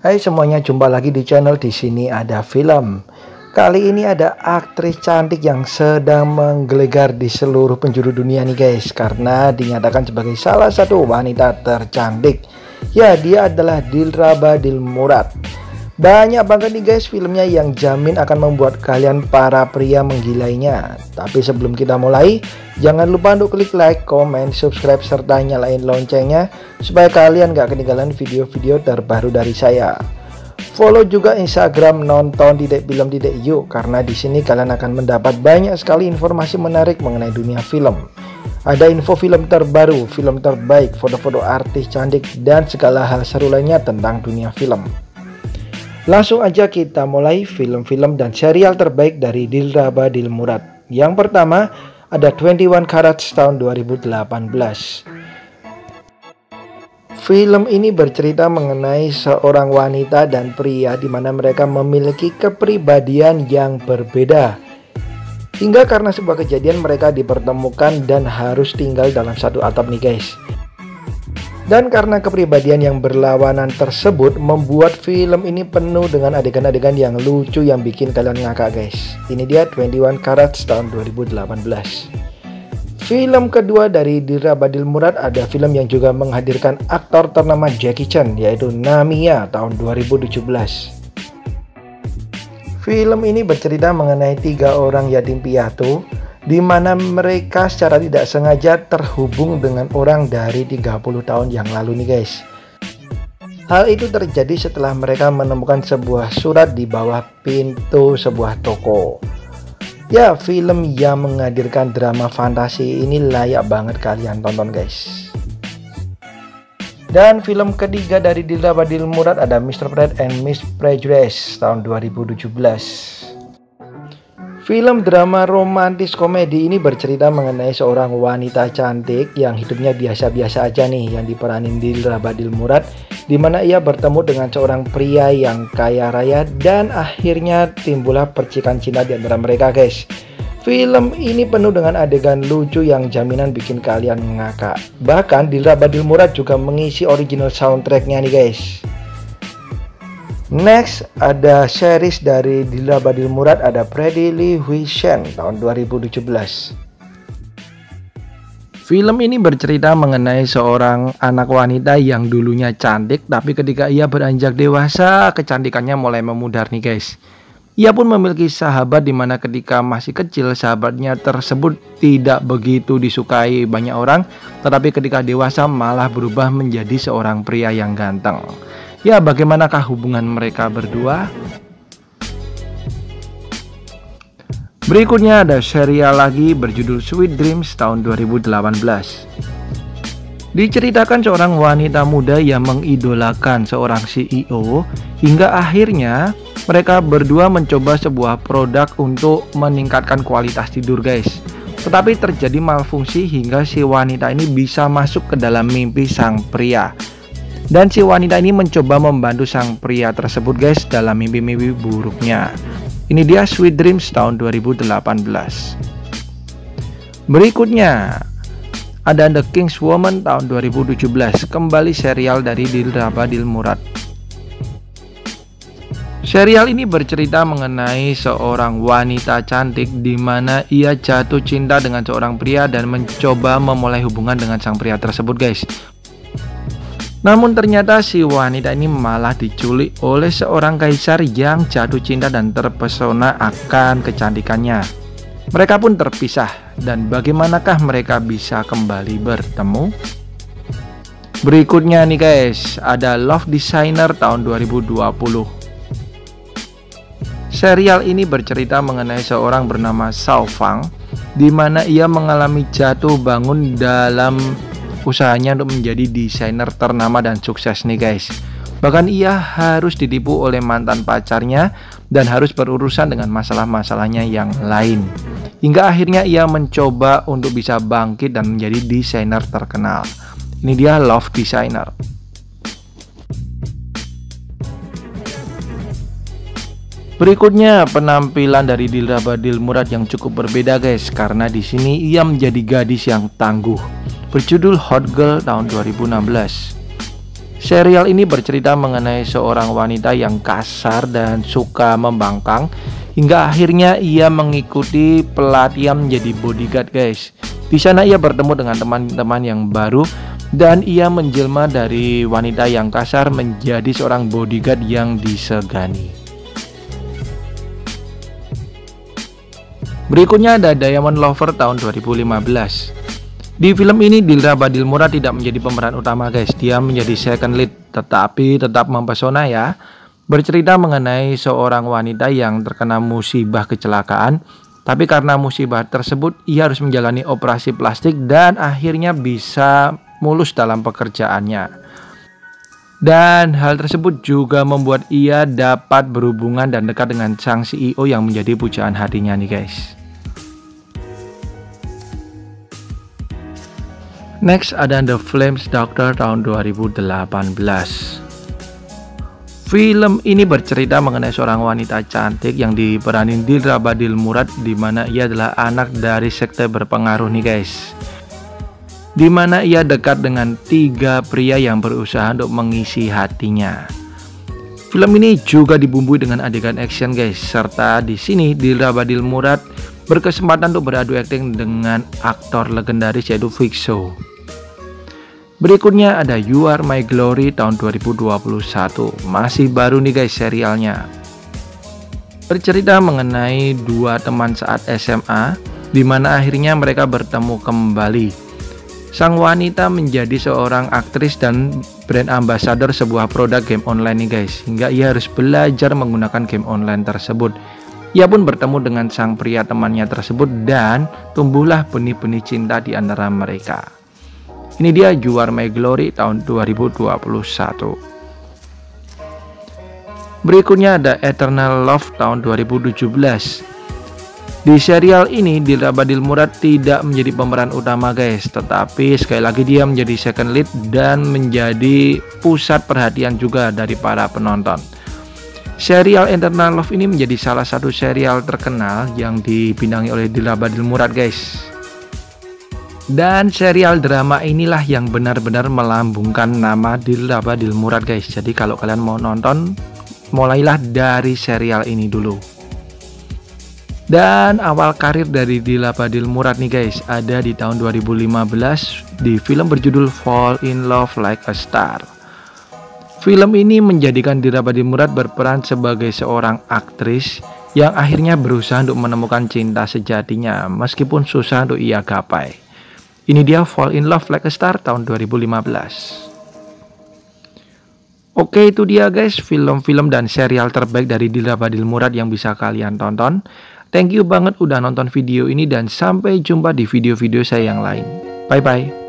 Hai semuanya, jumpa lagi di channel Di Sini Ada Film. Kali ini ada aktris cantik yang sedang menggelegar di seluruh penjuru dunia nih guys, karena dinyatakan sebagai salah satu wanita tercantik. Ya, dia adalah Dilraba Dilmurad. Banyak banget nih guys filmnya yang jamin akan membuat kalian para pria menggilainya. Tapi sebelum kita mulai, jangan lupa untuk klik like, comment, subscribe, serta nyalain loncengnya supaya kalian gak ketinggalan video-video terbaru dari saya. Follow juga Instagram Nonton Didek Film Didek Yuk, karena di sini kalian akan mendapat banyak sekali informasi menarik mengenai dunia film. Ada info film terbaru, film terbaik, foto-foto artis cantik, dan segala hal seru lainnya tentang dunia film. Langsung aja kita mulai film-film dan serial terbaik dari Dilraba Dilmurad. Yang pertama ada 21 Carats tahun 2018. Film ini bercerita mengenai seorang wanita dan pria di mana mereka memiliki kepribadian yang berbeda. Hingga karena sebuah kejadian mereka dipertemukan dan harus tinggal dalam satu atap nih guys. Dan karena kepribadian yang berlawanan tersebut membuat film ini penuh dengan adegan-adegan yang lucu yang bikin kalian ngakak guys. Ini dia 21 Carats tahun 2018. Film kedua dari Dilraba Dilmurad ada film yang juga menghadirkan aktor ternama Jackie Chan, yaitu Namiya tahun 2017. Film ini bercerita mengenai 3 orang yatim piatu di mana mereka secara tidak sengaja terhubung dengan orang dari 30 tahun yang lalu nih guys. Hal itu terjadi setelah mereka menemukan sebuah surat di bawah pintu sebuah toko. Ya, film yang menghadirkan drama fantasi ini layak banget kalian tonton guys. Dan film ketiga dari Dilraba Dilmurad ada Mr. Pride and Miss Prejudice tahun 2017. Film drama romantis komedi ini bercerita mengenai seorang wanita cantik yang hidupnya biasa-biasa aja nih, yang diperanin Dilraba Dilmurad, di mana ia bertemu dengan seorang pria yang kaya raya dan akhirnya timbullah percikan cinta di antara mereka guys. Film ini penuh dengan adegan lucu yang jaminan bikin kalian ngakak. Bahkan Dilraba Dilmurad juga mengisi original soundtracknya nih guys. Next ada series dari Dilraba Dilmurad, ada Pretty Little Liars tahun 2017. Film ini bercerita mengenai seorang anak wanita yang dulunya cantik, tapi ketika ia beranjak dewasa kecantikannya mulai memudar nih guys. Ia pun memiliki sahabat di mana ketika masih kecil sahabatnya tersebut tidak begitu disukai banyak orang, tetapi ketika dewasa malah berubah menjadi seorang pria yang ganteng. Ya, bagaimanakah hubungan mereka berdua? Berikutnya ada serial lagi berjudul Sweet Dreams tahun 2018. Diceritakan seorang wanita muda yang mengidolakan seorang CEO hingga akhirnya mereka berdua mencoba sebuah produk untuk meningkatkan kualitas tidur guys. Tetapi terjadi malfungsi hingga si wanita ini bisa masuk ke dalam mimpi sang pria. Dan si wanita ini mencoba membantu sang pria tersebut guys dalam mimpi-mimpi buruknya. Ini dia Sweet Dreams tahun 2018. Berikutnya ada The King's Woman tahun 2017, kembali serial dari Dilraba Dilmurad. Serial ini bercerita mengenai seorang wanita cantik di mana ia jatuh cinta dengan seorang pria dan mencoba memulai hubungan dengan sang pria tersebut guys. Namun ternyata si wanita ini malah diculik oleh seorang kaisar yang jatuh cinta dan terpesona akan kecantikannya. Mereka pun terpisah, dan bagaimanakah mereka bisa kembali bertemu? Berikutnya nih guys, ada Love Designer tahun 2020. Serial ini bercerita mengenai seorang bernama Shao Fang, di mana ia mengalami jatuh bangun dalam usahanya untuk menjadi desainer ternama dan sukses nih guys. Bahkan ia harus ditipu oleh mantan pacarnya dan harus berurusan dengan masalah-masalahnya yang lain. Hingga akhirnya ia mencoba untuk bisa bangkit dan menjadi desainer terkenal. Ini dia Love Designer. Berikutnya penampilan dari Dilraba Dilmurad yang cukup berbeda guys, karena di sini ia menjadi gadis yang tangguh. Berjudul Hot Girl tahun 2016. Serial ini bercerita mengenai seorang wanita yang kasar dan suka membangkang, hingga akhirnya ia mengikuti pelatihan menjadi bodyguard guys. Di sana ia bertemu dengan teman-teman yang baru dan ia menjelma dari wanita yang kasar menjadi seorang bodyguard yang disegani. Berikutnya ada Diamond Lover tahun 2015. Di film ini Dildra Badil Murad tidak menjadi pemeran utama guys, dia menjadi second lead, tetapi tetap mempesona ya. Bercerita mengenai seorang wanita yang terkena musibah kecelakaan, tapi karena musibah tersebut ia harus menjalani operasi plastik dan akhirnya bisa mulus dalam pekerjaannya. Dan hal tersebut juga membuat ia dapat berhubungan dan dekat dengan sang CEO yang menjadi pujaan hatinya nih guys. Next ada The Flames Doctor tahun 2018. Film ini bercerita mengenai seorang wanita cantik yang diperanin Dildra Badil Murad, di mana ia adalah anak dari sekte berpengaruh nih guys. Di mana ia dekat dengan 3 pria yang berusaha untuk mengisi hatinya. Film ini juga dibumbui dengan adegan action guys, serta di sini Dildra Badil Murad berkesempatan untuk beradu akting dengan aktor legendaris yaitu Vic Shu. Berikutnya ada You Are My Glory tahun 2021. Masih baru nih guys serialnya. Bercerita mengenai 2 teman saat SMA, di mana akhirnya mereka bertemu kembali. Sang wanita menjadi seorang aktris dan brand ambassador sebuah produk game online nih guys, hingga ia harus belajar menggunakan game online tersebut. Ia pun bertemu dengan sang pria temannya tersebut dan tumbuhlah benih-benih cinta di antara mereka. Ini dia You Are My Glory tahun 2021. Berikutnya ada Eternal Love tahun 2017. Di serial ini Dildra Badil Murad tidak menjadi pemeran utama guys, tetapi sekali lagi dia menjadi second lead dan menjadi pusat perhatian juga dari para penonton. Serial Eternal Love ini menjadi salah satu serial terkenal yang dibintangi oleh Dildra Badil Murad guys. Dan serial drama inilah yang benar-benar melambungkan nama Dildra Badil Murad guys. Jadi kalau kalian mau nonton, mulailah dari serial ini dulu. Dan awal karir dari Dildra Badil Murad nih guys, ada di tahun 2015 di film berjudul Fall in Love Like a Star. Film ini menjadikan Dildra Badil Murad berperan sebagai seorang aktris yang akhirnya berusaha untuk menemukan cinta sejatinya meskipun susah untuk ia gapai. Ini dia Fall in Love Like a Star tahun 2015. Oke, itu dia guys film-film dan serial terbaik dari Dildra Badil Murad yang bisa kalian tonton. Thank you banget udah nonton video ini dan sampai jumpa di video-video saya yang lain. Bye bye.